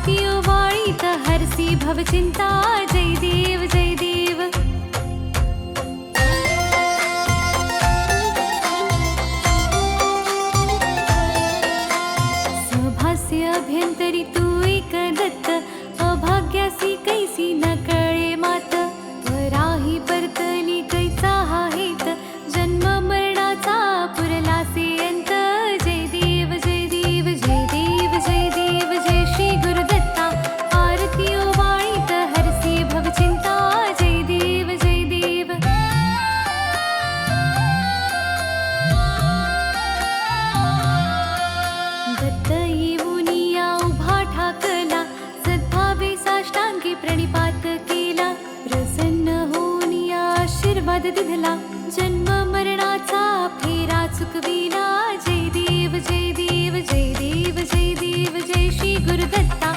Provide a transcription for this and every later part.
आरती ओवाळीत हरसी भवचिंता जय देव जय देव। सभास्य अभ्यंतरी तू एक दत्त अभाग्यासी कैसी न कळे मात। पराही परतली कैचा हा हेत जन्म मरणाचा पुरलासे अंत। जय देव जय देव जय देव जय देव जय श्री गुरुदत्ता आरती ओवाळीत हरसी भवचिंता जय देव जय देव। दत्त येऊनिया उभा ठाकला सद्भावे साष्टांगी प्रणिपात केला। प्रसन्न होऊनिया आशीर्वाद दिधला जन्म मरणाचा फेरा चुकविला। जय देव जय देव जय देव जय देव जय श्री गुरुदत्ता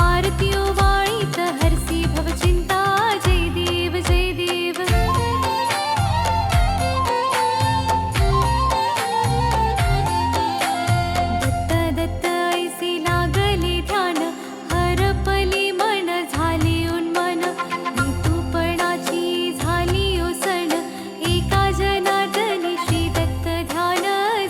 आरती ओवाळीत हरसी भवचिंता जय देव जय देव। दत्त दत्त ऐसे लागले ध्यान हरपली मन झाले उन्मन। ऋतुपर्णाची झाली ओसण एका जनार्दनी श्री दत्त ध्यान।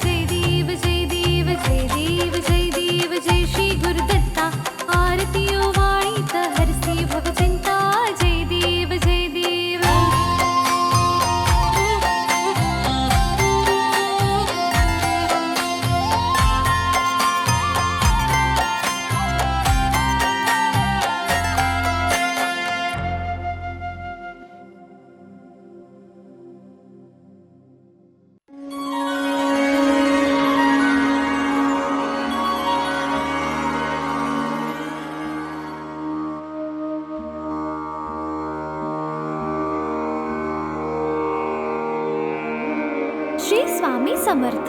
जय देव जय देव जय देव जय देव जय श्री गुरुदत्ता आरती ओवाळीत हरसी भवचिंता जय देव जय देव। श्री स्वामी समर्थ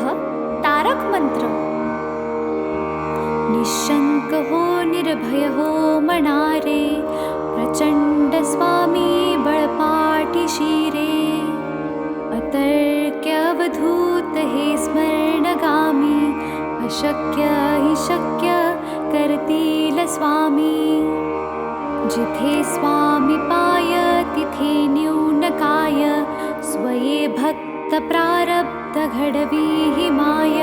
तारक मंत्र। निशंक हो निर्भय हो मनारे प्रचंड स्वामी बळपाठी शिरे। अतर्क्य अवधूत हे स्मरणगामी अशक्य हि शक्य करतील स्वामी। जिथे स्वामी पाय तिथे न्यून काय स्वये भक्त प्रारब्ध घडवी ही माय।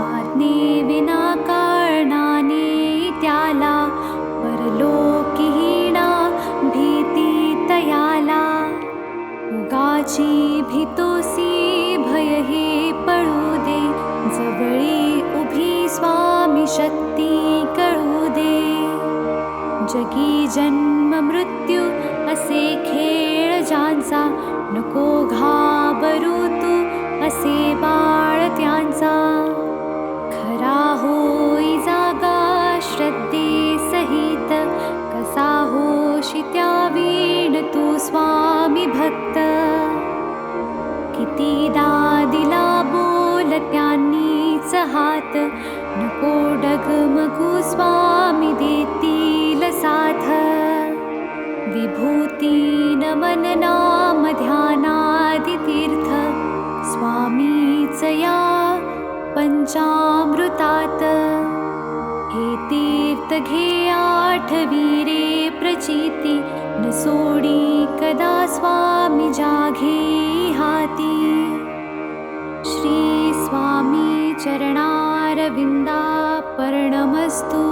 आज्ञे विना कारणाने त्याला परलोकीहीणा भीती तयाला। उगाची भीतोसी भय हे पळू दे जवळी उभी स्वामी शक्ती कळू दे। जगी जन्म मृत्यू असे खेळ ज्यांचा नको घाबरू तू असे बाळ त्यांचा। खरा होई जागा श्रद्धे सहित कसा होशी त्या वीण तू स्वामी भक्त। कितीदा दिला बोल त्यांनीच हात नको डगमगू स्वामी देतील साथ। विभूती नमन नाम ध्यानादि तीर्थ स्वामीच या पंचामृतात। हे तीर्थ घे आठवी रे प्रचिती न सोडी कदा स्वामी जाघे हाती। श्री स्वामी चरणारविंदा पर्णमस्तु।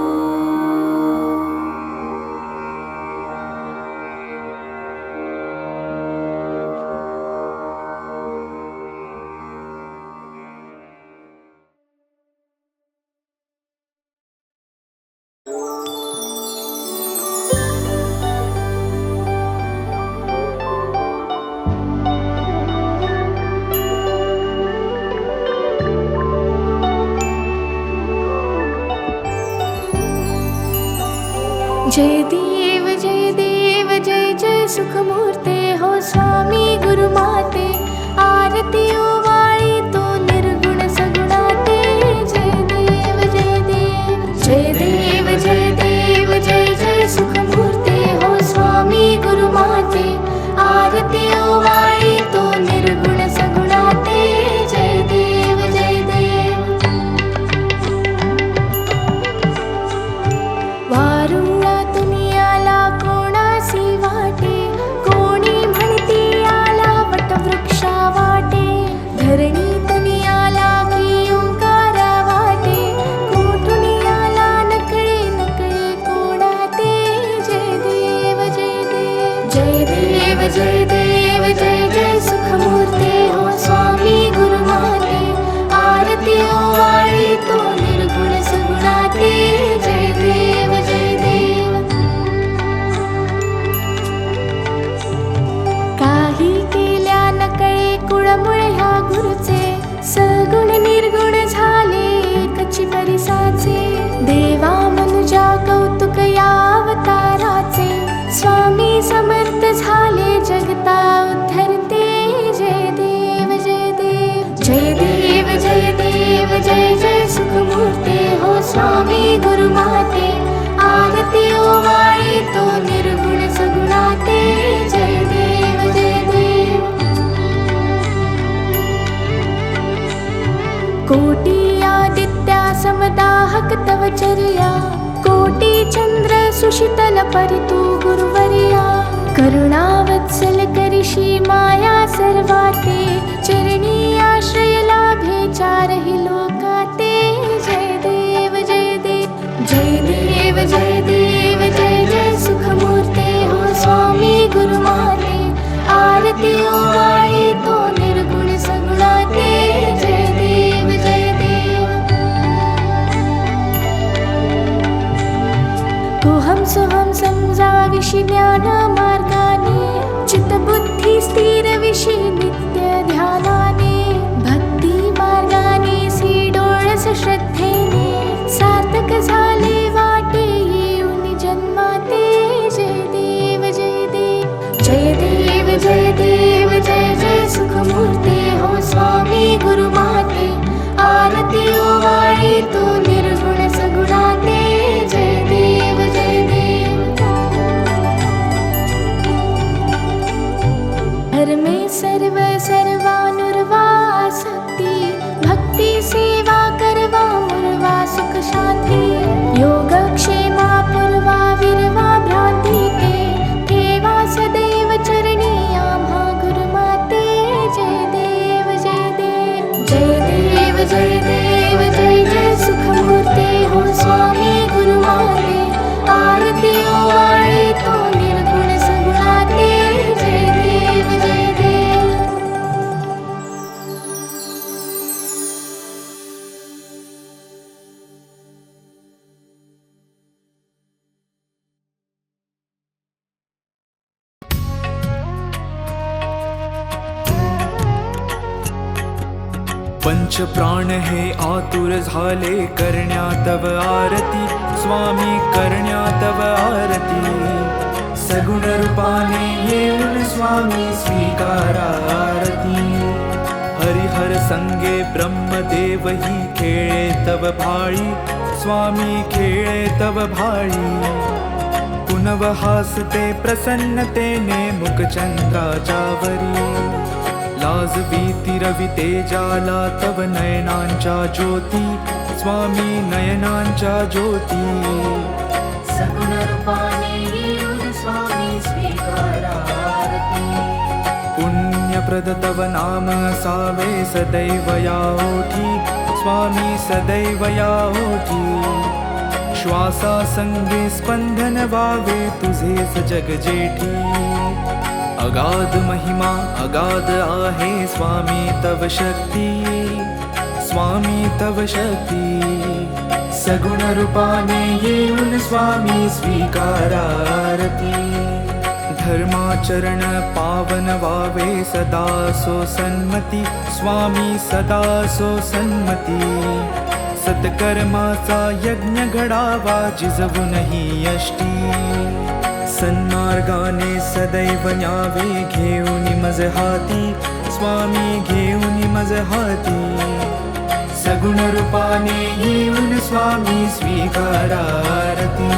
जय देव जय देव जय जय सुखमूर्ते हो स्वामी गुरुमाते। आरती ओवाळी तो निर्गुण सगुणाते। जय देव जय देव जय देव जय देव जय जय सुखमूर्ते हो स्वामी गुरुमाते। आरती ओवाळी तो निर्गुण सगुणाते। जय देव जय देव। जय देव जय देव जय जय सुखमूर्ते हो स्वामी गुरुमाते आरती ओवाळी तो निर्गुण सगुणाते जय देव जय देव काही केल्या न कळे कुळमुळे ह्या गुरुचे सगुण निर्गुण झाले एकची परिसाचे देवा मनुजा कौतुक या अवताराचे स्वामी समर्थ झाले जगता उद्धरते जय देव जय देव जय देव जय देव जय जय सुखमूर्ते हो स्वामी गुरुमाते आरती ओवाळी तो निर्गुण सगुणाते जय देव जय देव कोटी आदित्या समदाहक तव चर्या कोटी चंद्र सुशीतल परितु गुरुवर्या करुणावत्सल करिषी माया सर्वाते चरणी आश्रय लाभे चारहि लोकाते जय देव जय देव जय देव जय देव जय जय सुखमूर्ते हो स्वामी गुरुमाते आरती ओवाळी तो निर्गुण सगुणाते जय देव जय देव कोहम सोहम समजाविषि ज्ञान मार्गाने चित्तबुद्धी स्थिर विषि नित्य ध्यानाने भक्ती मार्गाने सी डोळस श्रद्धेने सार्थक झाले वाटे येऊन जन्माते जय देव जय देव जय देव जय देव जय जय सुखमूर्ते हो स्वामी गुरुमाते आरती ओवाळी तो निर्गुण सगुणाते जय देव जय देव धर्मे सर्व सर्वानुर्वा शक्ती भक्ती सेवा करवा मुर्वा सुख शांती योगक्षेमा पूर्वा विरवा भ्रांती ते ठेवा सदैव चरणी आम्हा गुरुमाते जय देव जय देव जय देव जय देव जय जय सुखमूर्ते हो स्वामी गुरुमाते आरती ओवाळी तो निर्गुण सगुणाते जय देव जय देव पंच प्राण हे आतुर झाले करण्या तव आरती स्वामी करण्या तव आरती सगुण रूपाने येऊन स्वामी स्वीकारा आरती हरिहर संगे ब्रह्मदेव ही खेळे तव भाळी स्वामी खेळे तव भाळी पुनव हासते प्रसन्नतेने मुखचंद्राच्या वरी लाज भीती रवी तेजाला तव नयनांच्या ज्योती स्वामी नयनांच्या ज्योती सगुण रूपाने येऊन स्वामी स्वीकारा आरती पुण्यप्रद तव नाम असावे सदैव या ओठी स्वामी सदैव या ओठी श्वासा संगे स्पंदन व्हावे तुझेच जग जेठी अगाध महिमा अगाध आहे स्वामी तव शक्ती स्वामी तव शक्ती सगुण रूपाने येऊन स्वामी स्वीकारा आरती धर्माचरण पावन व्हावे सदा सो सन्मती स्वामी सदा सो सन्मती सत्कर्माचा यज्ञ घडावा जिजवूनही यष्टी सन्मार्गाने सदैव न्यावे घेऊन मज हाती स्वामी घेऊन मज हाती सगुण रूपाने येऊन स्वामी स्वीकारा आरती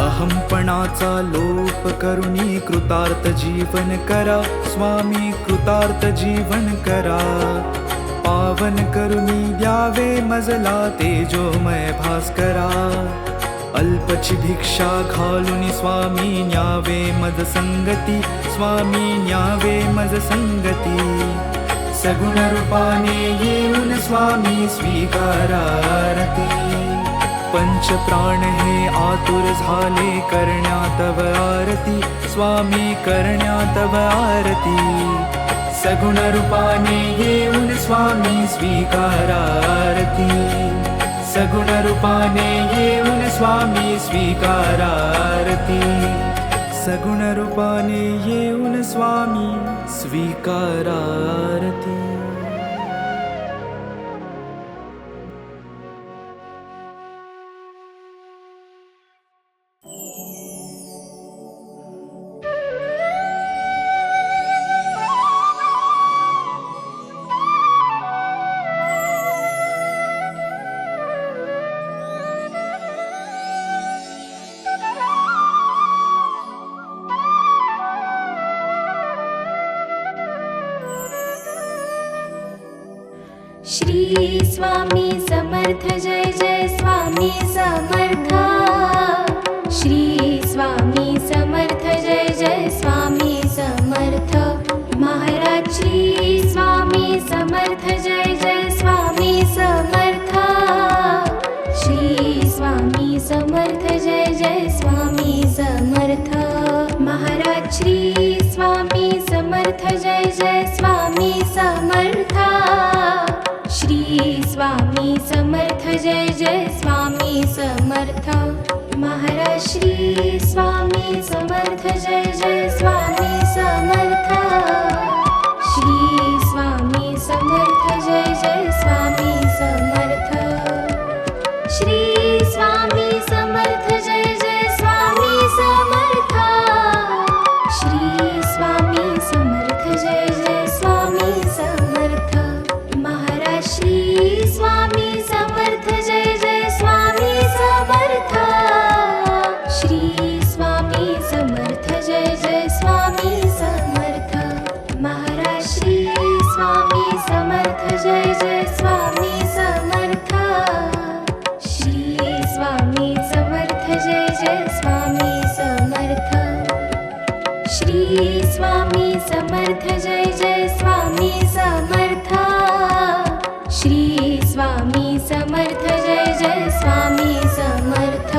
अहंपणाचा लोप करुणी कृतार्थ जीवन करा स्वामी कृतार्थ जीवन करा पावन करुणी द्यावे मजला तेजोमय भास्करा अल्पची भिक्षा घालून स्वामी न्यावे मज संगती स्वामी न्यावे मज संगती सगुण रूपाने येऊन स्वामी स्वीकारा आरती पंच प्राण हे आतुर झाले करण्या तव आरती स्वामी करण्या तव आरती सगुण रूपाने येऊन स्वामी स्वीकारा आरती सगुण रूपाने येऊन स्वामी स्वीकारा आरती सगुण रूपाने येऊन स्वामी स्वीकारा आरती श्री स्वामी समर्थ जय जय स्वामी समर्थ श्री स्वामी समर्थ जय जय स्वामी समर्थ महाराज श्री स्वामी समर्थ जय जय स्वामी समर्थ श्री स्वामी समर्थ जय जय स्वामी समर्थ महाराज श्री स्वामी समर्थ जय जय स्वामी समर्थ श्री स्वामी समर्थ जय जय स्वामी समर्थ महाराज श्री स्वामी समर्थ जय जय स्वामी समर्थ श्री स्वामी समर्थ जय जय स्वामी समर्थ श्री स्वामी समर्थ जय जय स्वामी समर्थ श्री स्वामी समर्थ जय जय स्वामी समर्थ महाराज श्री स्वामी समर्थ जय जय स्वामी समर्थ श्री स्वामी समर्थ जय जय स्वामी समर्थ महाराज श्री स्वामी समर्थ जय जय स्वामी समर्थ श्री स्वामी समर्थ जय जय स्वामी समर्थ श्री स्वामी समर्थ जय जय स्वामी समर्थ श्री स्वामी समर्थ जय जय स्वामी समर्थ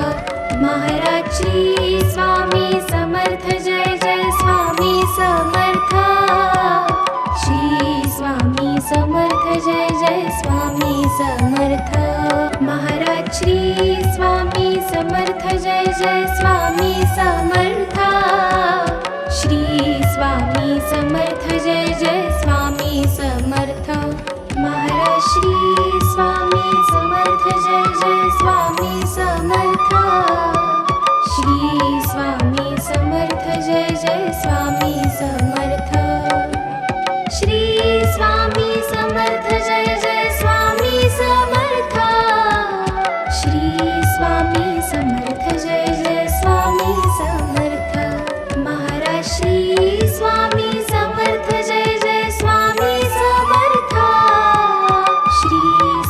महाराज श्री स्वामी समर्थ जय जय स्वामी समर्थ श्री स्वामी समर्थ जय जय स्वामी समर्थ महाराज श्री स्वामी समर्थ जय जय स्वामी समर्थ श्री स्वामी समर्थ जय जय स्वामी समर्थ महाराज श्री स्वामी समर्थ जय जय स्वामी समर्थ श्री स्वामी समर्थ जय जय स्वामी समर्थ श्री स्वामी समर्थ जय जय स्वामी समर्थ श्री स्वामी समर्थ जय जय स्वामी समर्थ महाराज श्री स्वामी समर्थ जय जय स्वामी समर्थ श्री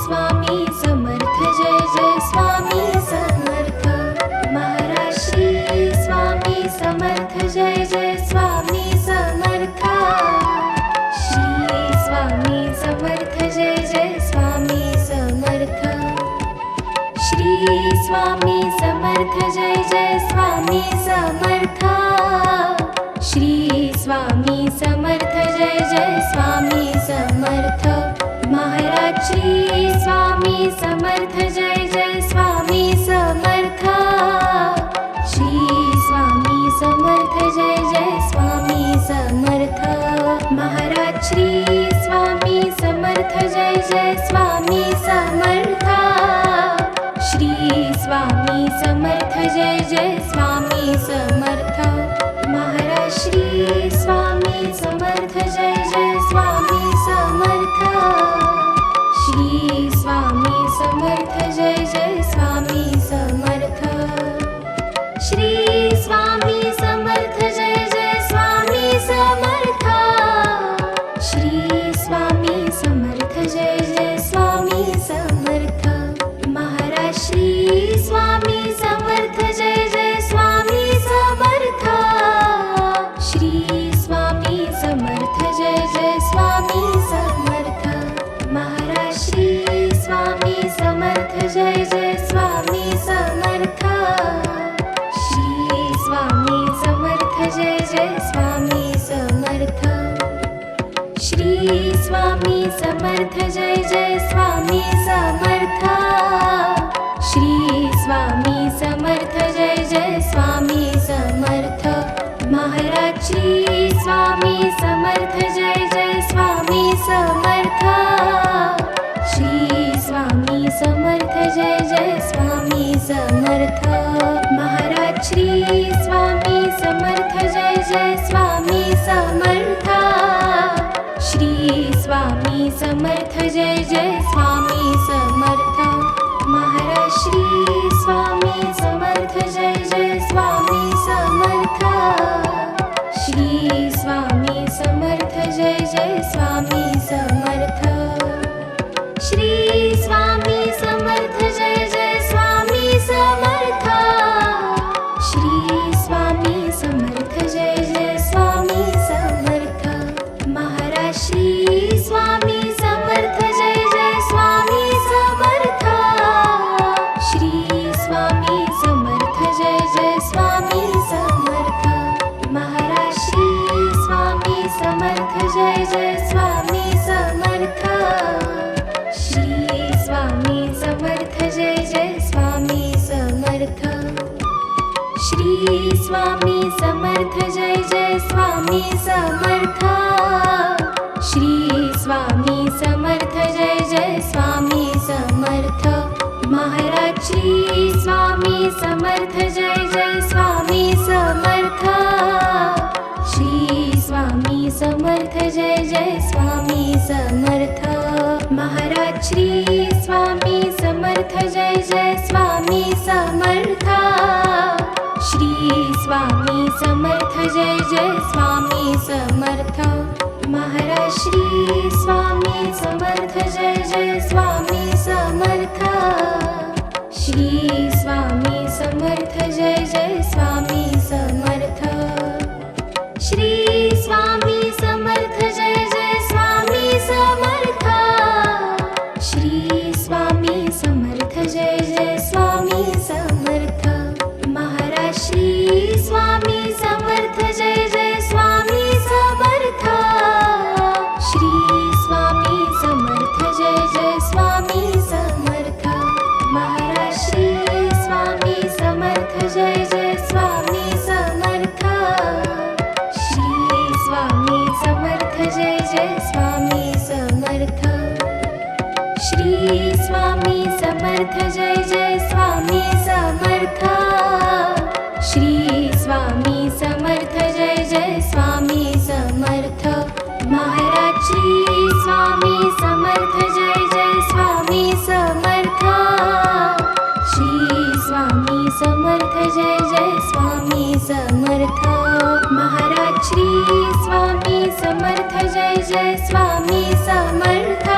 स्वामी समर्थ जय जय स्वामी समर्थ महाराज श्री स्वामी समर्थ जय जय स्वामी समर्थ श्री स्वामी समर्थ जय जय स्वामी समर्थ श्री स्वामी समर्थ जय जय स्वामी समर्थ श्री स्वामी समर्थ जय जय स्वामी समर्थ महाराज श्री स्वामी समर्थ जय जय स्वामी समर्थ श्री स्वामी समर्थ जय जय स्वामी समर्थ महाराज श्री स्वामी समर्थ जय जय स्वामी समर्थ श्री स्वामी समर्थ जय जय स्वामी समर्थ महाराज श्री स्वामी समर्थ जय जय स्वामी समर्थ श्री स्वामी समर्थ जय जय स्वामी समर्थ श्री स्वामी समर्थ जय जय स्वामी समर्थ श्री स्वामी समर्थ जय जय स्वामी समर्थ महाराज श्री स्वामी समर्थ जय जय स्वामी समर्थ महाराज श्री स्वामी समर्थ जय जय स्वामी समर्थ श्री स्वामी समर्थ जय जय स्वामी समर्थ महाराज श्री स्वामी समर्थ जय जय स्वामी समर्थ श्री स्वामी समर्थ जय जय स्वामी समर्थ महाराज श्री स्वामी समर्थ जय जय स्वामी समर्थ श्री स्वामी समर्थ जय जय स्वामी समर्थ श्री स्वामी समर्थ जय जय स्वामी समर्थ श्री स्वामी समर्थ जय जय स्वामी समर्थ महाराज श्री स्वामी समर्थ जय जय स्वामी समर्थ श्री स्वामी समर्थ जय जय स्वामी समर्थ महाराज श्री स्वामी समर्थ जय जय स्वामी समर्थ श्री स्वामी समर्थ जय जय स्वामी समर्थ श्री स्वामी समर्थ जय जय स्वामी समर्थ श्री स्वामी समर्थ जय जय स्वामी समर्थ महाराज श्री स्वामी समर्थ जय जय स्वामी समर्थ श्री स्वामी समर्थ जय जय स्वामी समर्थ महाराज श्री स्वामी समर्थ जय जय स्वामी समर्थ श्री स्वामी समर्थ जय जय स्वामी समर्थ महाराज श्री स्वामी समर्थ जय जय स्वामी समर्थ श्री स्वामी समर्थ जय जय स्वामी समर्थ श्री स्वामी समर्थ जय जय स्वामी समर्थ श्री स्वामी समर्थ जय जय स्वामी समर्थ महाराज श्री स्वामी समर्थ जय जय स्वामी समर्थ श्री स्वामी समर्थ जय जय स्वामी समर्थ महाराज श्री स्वामी समर्थ जय जय स्वामी समर्थ श्री स्वामी समर्थ जय जय स्वामी समर्थ श्री स्वामी समर्थ जय जय स्वामी समर्थ श्री स्वामी समर्थ जय जय स्वामी समर्थ महाराज श्री स्वामी समर्थ जय जय स्वामी समर्थ श्री स्वामी समर्थ जय जय स्वामी समर्थ महाराज श्री स्वामी समर्थ जय जय स्वामी समर्थ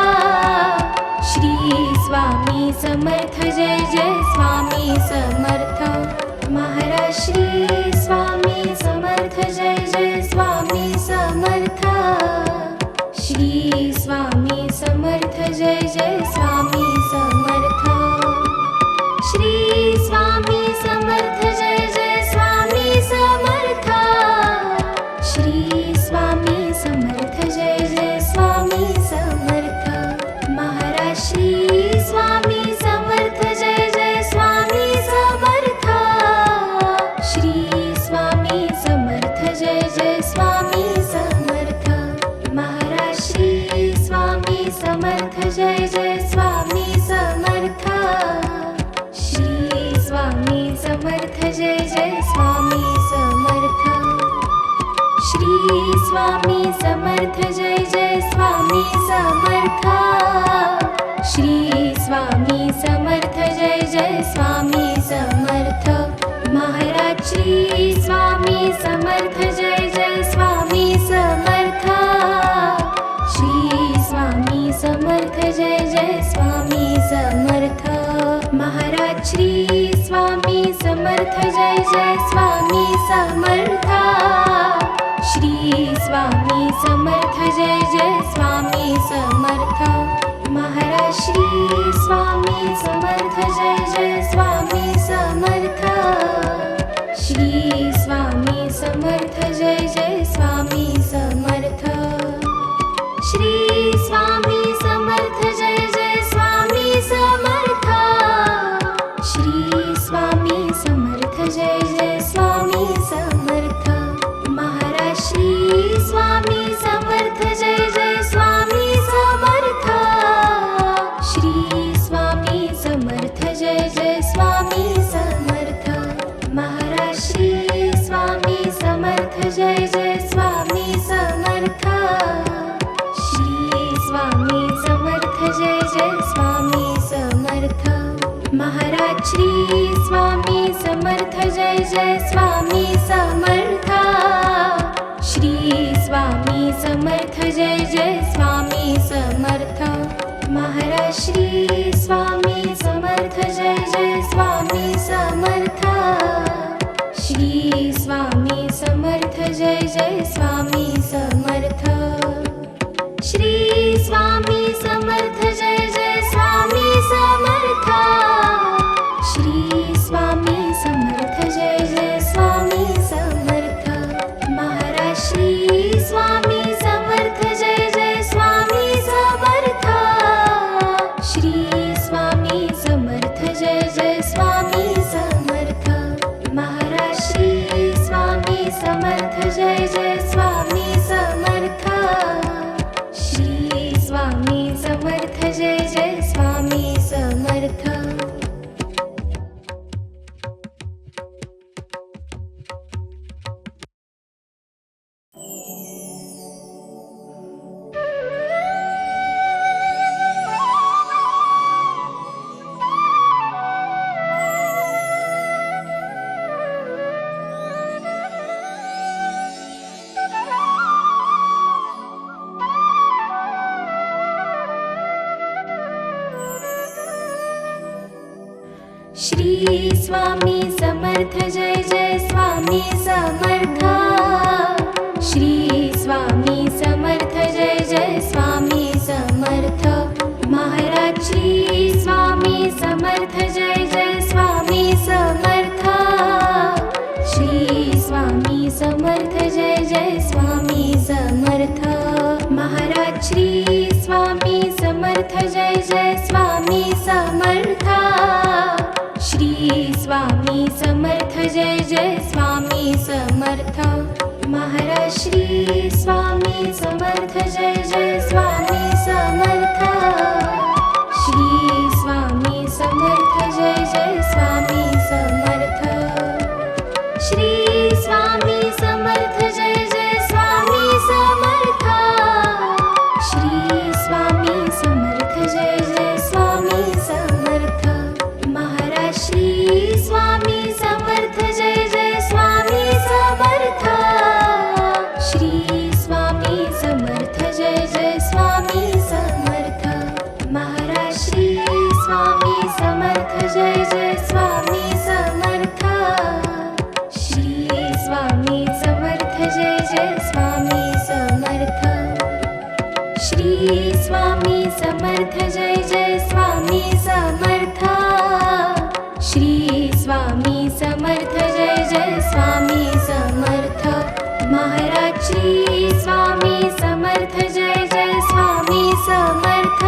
श्री स्वामी समर्थ जय जय स्वामी समर्थ महाराज श्री स्वामी समर्थ जय जय स्वामी समर्थ श्री स्वामी समर्थ जय जय स्वामी समर्थ श्री स्वामी समर्थ जय जय स्वामी समर्थ श्री स्वामी समर्थ जय जय स्वामी समर्थ महाराज श्री स्वामी समर्थ जय जय स्वामी समर्थ श्री स्वामी समर्थ जय जय स्वामी समर्थ महाराज श्री स्वामी समर्थ जय जय स्वामी समर्थ श्री स्वामी समर्थ जय जय स्वामी समर्थ श्री स्वामी समर्थ जय जय स्वामी समर्थ श्री स्वामी समर्थ जय जय स्वामी समर्थ महाराज श्री स्वामी समर्थ जय जय स्वामी समर्थ श्री स्वामी समर्थ जय जय स्वामी समर्थ महाराज श्री स्वामी समर्थ जय जय स्वामी समर्थ श्री स्वामी समर्थ जय जय स्वामी समर्थ महाराज श्री स्वामी समर्थ जय जय स्वामी समर्थ श्री स्वामी समर्थ जय जय स्वामी समर्थ श्री स्वामी समर्थ जय जय स्वामी समर्थ श्री स्वामी समर्थ जय जय स्वामी समर्थ जय जय स्वामी समर्थ श्री स्वामी समर्थ जय जय स्वामी समर्थ महाराज श्री स्वामी समर्थ जय जय स्वामी समर्थ श्री स्वामी समर्थ जय जय स्वामी समर्थ महाराज श्री स्वामी समर्थ जय जय स्वामी समर्थ श्री स्वामी समर्थ जय जय स्वामी समर्थ श्री स्वामी समर्थ जय जय स्वामी समर्थ श्री स्वामी समर्थ जय जय स्वामी समर्थ महाराज श्री स्वामी समर्थ जय जय स्वामी समर्थ श्री स्वामी समर्थ जय जय स्वामी समर्थ महाराज श्री स्वामी समर्थ जय जय स्वामी समर्थ श्री स्वामी समर्थ जय जय स्वामी समर्थ श्री स्वामी समर्थ जय जय स्वामी समर्थ श्री स्वामी समर्थ जय जय स्वामी समर्थ महाराज श्री स्वामी समर्थ जय जय स्वामी समर्थ श्री स्वामी समर्थ जय जय स्वामी समर्थ महाराज श्री स्वामी समर्थ जय जय स्वामी समर्थ श्री स्वामी समर्थ जय जय स्वामी समर्थ महाराज श्री स्वामी समर्थ जय जय स्वामी समर्थ श्री स्वामी समर्थ जय जय स्वामी समर्थ श्री स्वामी समर्थ जय जय स्वामी समर्थ श्री स्वामी समर्थ जय जय स्वामी समर्थ महाराज श्री स्वामी समर्थ जय जय स्वामी समर्थ श्री स्वामी समर्थ जय जय स्वामी समर्थ महाराज श्री स्वामी समर्थ जय जय स्वामी समर्थ श्री स्वामी समर्थ जय जय स्वामी समर्थ श्री स्वामी समर्थ जय जय स्वामी समर्थ श्री स्वामी समर्थ जय जय स्वामी समर्थ महाराज श्री स्वामी समर्थ जय जय स्वामी समर्थ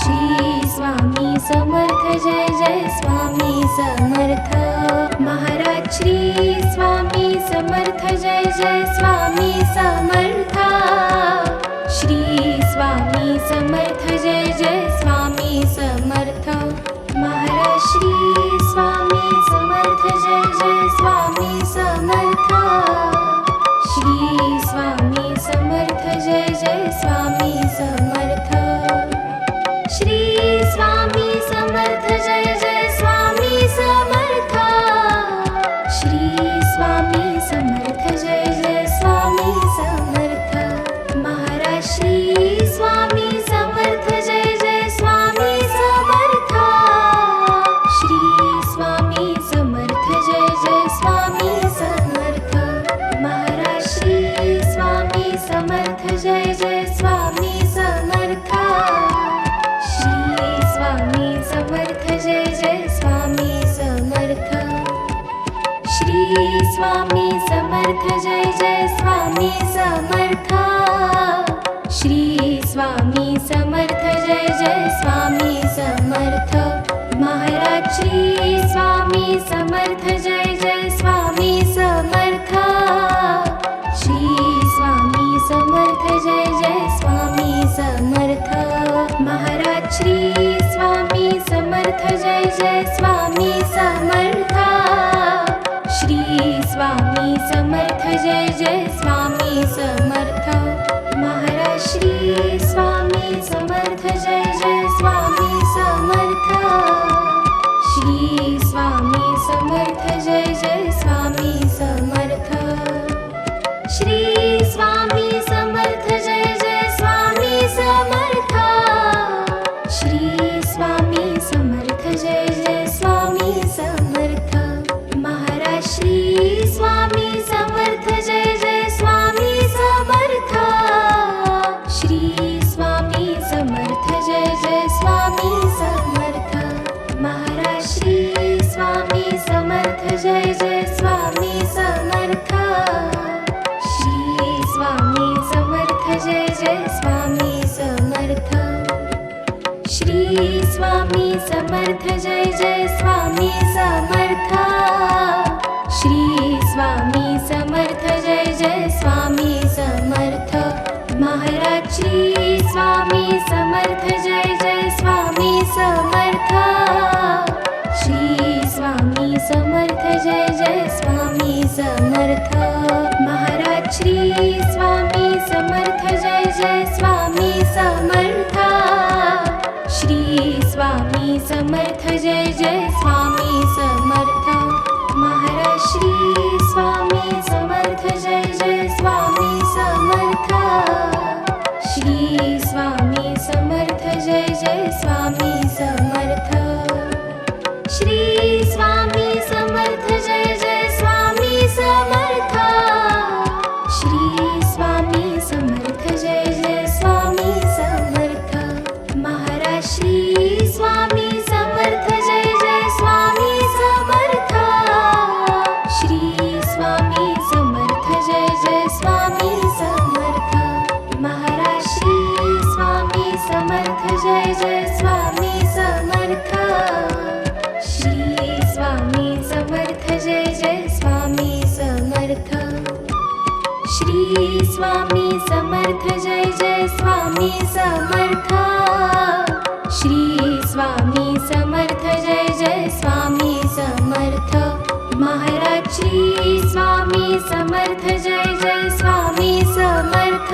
श्री स्वामी समर्थ जय जय स्वामी समर्थ महाराज श्री स्वामी समर्थ जय जय स्वामी समर्थ श्री स्वामी समर्थ जय जय स्वामी समर्थ महाराज श्री स्वामी समर्थ जय जय स्वामी समर्थ श्री स्वामी समर्थ जय जय स्वामी समर्थ श्री स्वामी समर्थ जय जय स्वामी समर्थ श्री स्वामी समर्थ जय जय स्वामी समर्थ महाराज श्री स्वामी समर्थ जय जय स्वामी समर्थ श्री स्वामी समर्थ जय जय स्वामी समर्थ महाराज श्री स्वामी समर्थ जय जय स्वामी समर्थ श्री स्वामी समर्थ जय जय स्वामी समर्थ श्री स्वामी समर्थ जय जय स्वामी समर्थ श्री स्वामी समर्थ जय जय स्वामी समर्थ महाराज श्री स्वामी समर्थ जय जय स्वामी समर्थ श्री स्वामी समर्थ जय जय स्वामी समर्थ महाराज श्री स्वामी समर्थ जय जय स्वामी समर्थ श्री स्वामी समर्थ समर्थ जय जय स्वामी समर्थ महाराज श्री स्वामी समर्थ जय जय स्वामी समर्थ श्री स्वामी समर्थ जय जय स्वामी समर्थ श्री स्वामी समर्थ जय जय स्वामी समर्थ श्री स्वामी समर्थ जय जय स्वामी समर्थ महाराज श्री स्वामी समर्थ जय जय स्वामी समर्थ श्री स्वामी समर्थ जय जय स्वामी समर्थ महाराज श्री स्वामी समर्थ जय जय स्वामी समर्थ श्री स्वामी समर्थ जय जय स्वामी समर्थ श्री स्वामी समर्थ जय जय स्वामी समर्थ श्री स्वामी समर्थ जय जय स्वामी समर्थ महाराज श्री स्वामी समर्थ जय जय स्वामी समर्थ श्री स्वामी समर्थ जय जय स्वामी समर्थ महाराज श्री स्वामी समर्थ जय जय स्वामी समर्थ श्री स्वामी समर्थ जय जय स्वामी समर्थ महाराज श्री स्वामी समर्थ जय जय स्वामी समर्थ श्री स्वामी समर्थ जय जय स्वामी समर्थ श्री स्वामी समर्थ जय जय स्वामी समर्थ श्री स्वामी समर्थ जय जय स्वामी समर्थ महाराज श्री स्वामी समर्थ जय जय स्वामी समर्थ श्री स्वामी समर्थ जय जय स्वामी समर्थ महाराज श्री स्वामी समर्थ जय जय स्वामी समर्थ श्री स्वामी समर्थ जय जय स्वामी समर्थ श्री स्वामी समर्थ जय जय स्वामी समर्थ श्री स्वामी समर्थ जय जय स्वामी समर्थ महाराज श्री स्वामी समर्थ जय जय स्वामी समर्थ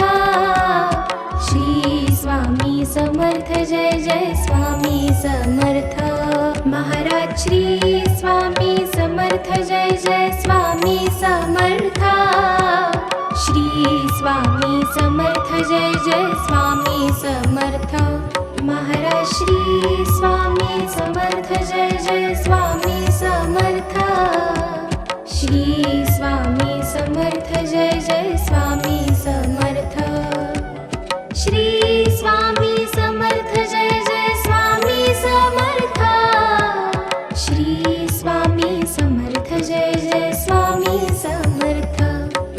श्री स्वामी समर्थ जय जय स्वामी समर्थ महाराज श्री स्वामी समर्थ जय जय स्वामी समर्थ श्री स्वामी समर्थ जय जय स्वामी समर्थ महाराज श्री स्वामी समर्थ जय जय स्वामी समर्थ श्री स्वामी समर्थ जय जय स्वामी समर्थ श्री स्वामी समर्थ जय जय स्वामी समर्थ श्री स्वामी समर्थ जय जय स्वामी समर्थ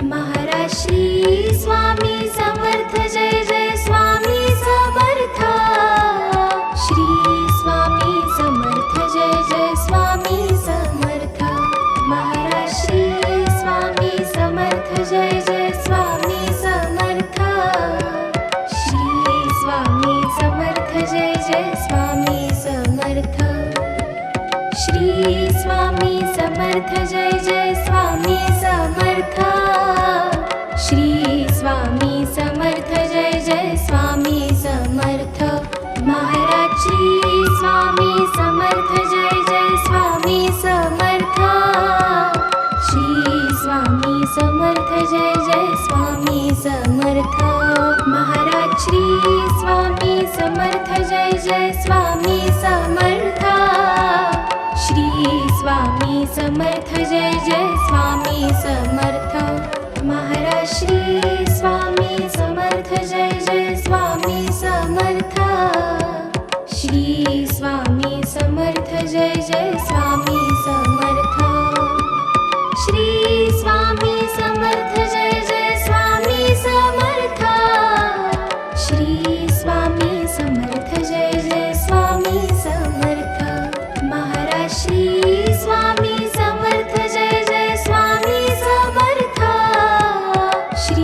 महाराज श्री स्वामी समर्थ जय जय स्वामी समर्थ श्री स्वामी समर्थ जय जय स्वामी समर्थ महाराज श्री स्वामी समर्थ जय जय स्वामी समर्थ श्री स्वामी समर्थ जय जय स्वामी समर्थ श्री स्वामी समर्थ जय जय स्वामी समर्थ श्री स्वामी समर्थ जय जय स्वामी समर्थ महाराज श्री स्वामी समर्थ जय जय स्वामी समर्थ श्री स्वामी समर्थ जय जय स्वामी समर्थ महाराज श्री स्वामी समर्थ जय जय स्वामी समर्थ श्री स्वामी समर्थ जय जय स्वामी समर्थ महाराज श्री स्वामी समर्थ जय जय स्वामी समर्थ श्री स्वामी समर्थ जय जय स्वामी समर्थ श्री स्वामी समर्थ जय जय स्वामी समर्थ श्री स्वामी समर्थ जय जय स्वामी समर्थ महाराज श्री स्वामी समर्थ जय जय स्वामी समर्थ श्री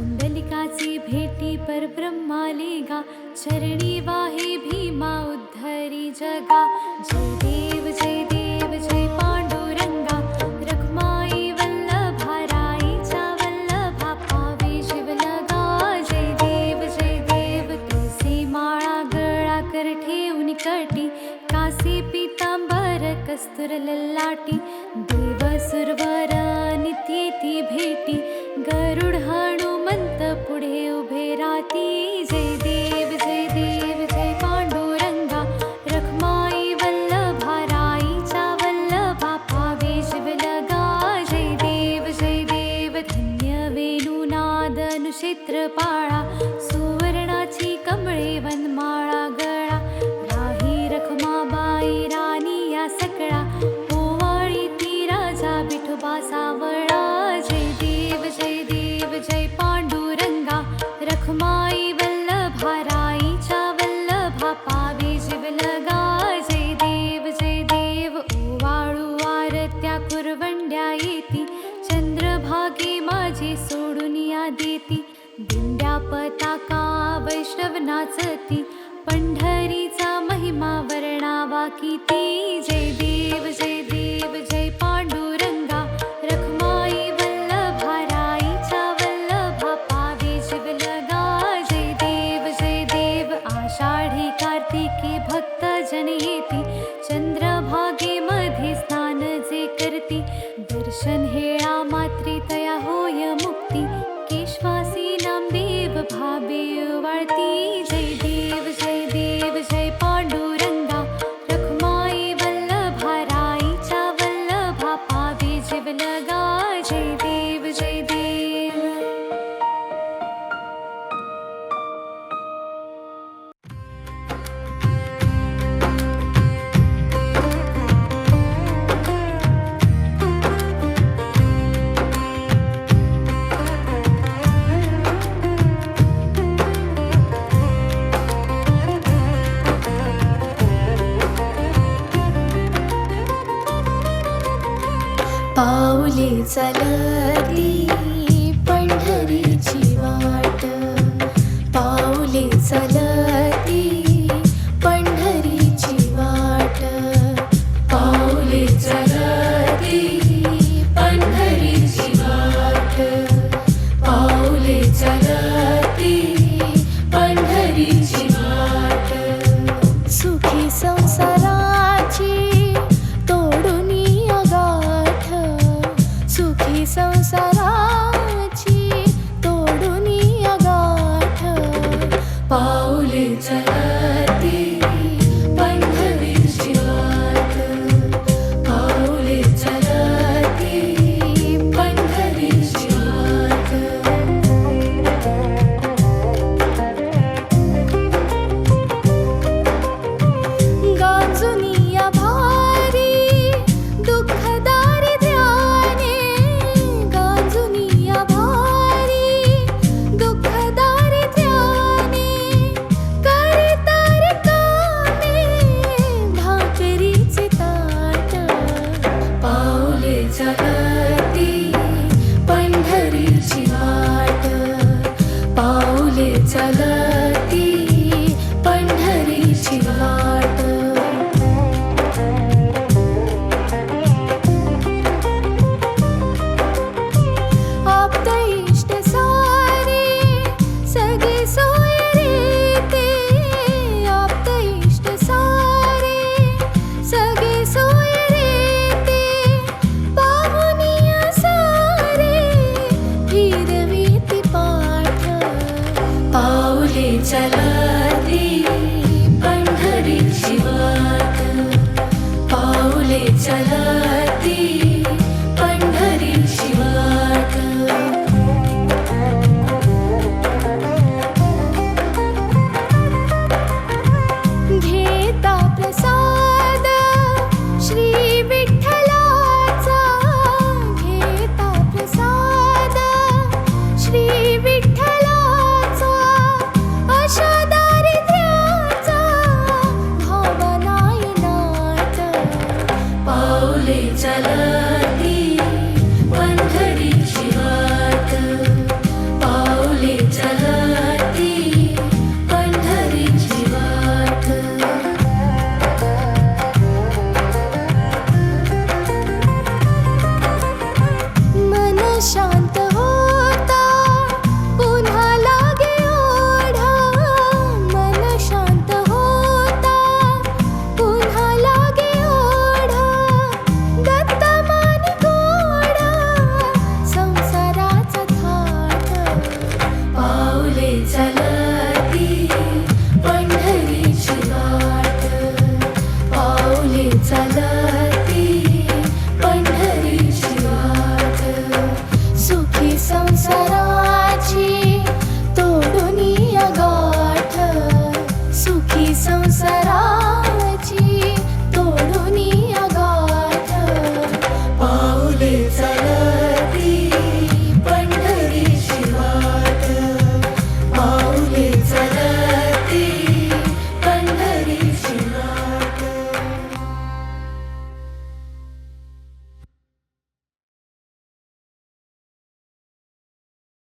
पुंडलिकाचे भेटी परब्रह्माले गा, चरणी वाहे भीमा उद्धरी जगा. जय देव जय पांडुरंगा, रखमाई वल्लभा राईच्या वल्लभा, पावे शिवलगा. जय देव तुळसी माळा गळा कर ठेवून कटी, कासे पितांबर कस्तुर ललाटी. देव सुरवर नित्येती भेटी, गरुड हनुमंत पुढे उभे राती. जय देव जय पांडुरंगा, रखमाई वल्लभा राईच्या वल्लभा, पावे शिवलगा. जय देव धन्य वेणुनाद अनुक्षेत्र पाळा, सुवर्णाची कमळे वनमाळा गळा. राही रखमाबाई राणी या सकळा, ओवाळी ती राजा विठोबा सावळा. जय देव जय पांडुरंगा, रखमाई वल्लभा राईच्या वल्लभा, पावे शिवलगा. जय देव ओवाळू आरत्या कुरवंड्या येती, चंद्रभागे माझे सोडून या देती. दिंड्या पताका वैष्णव नाचती, पंढरीचा महिमा वर्णावा किती. जय देव जय पांडुरंगा, रखमाई वल्लभा राईच्या वल्लभा, पावे शिवलगा. जय देव आषाढी कार्तिके भक्त जन येती, चंद्रभागे मध्ये स्नान जे करती. दर्शन हेळा मात्रे तया होय मुक्ती, केशवासी नामदेव भाबे वाळती. जय देव जय पांडुरंगा, रखमाई वल्लभा राईच्या वल्लभा, पावे शिवलगा. जय देव पाऊले चालती पंढरीची वाट, पाऊले चालती पंढरीची वाट, पाऊले चालती पंढरीची वाट, पाऊले चालती पंढरीची वाट. सुखी संसाराची तोडूनी अगाठ, सुखी संसाराची तोडूनी अगाठ, पाऊले चालती पंढरीची वाट, पाऊले चालती पंढरीची वाट. गांजुनिया भारी दुःखदारी ध्याने, गांजुनिया भारी दुःखदारी ध्याने, करता संसारा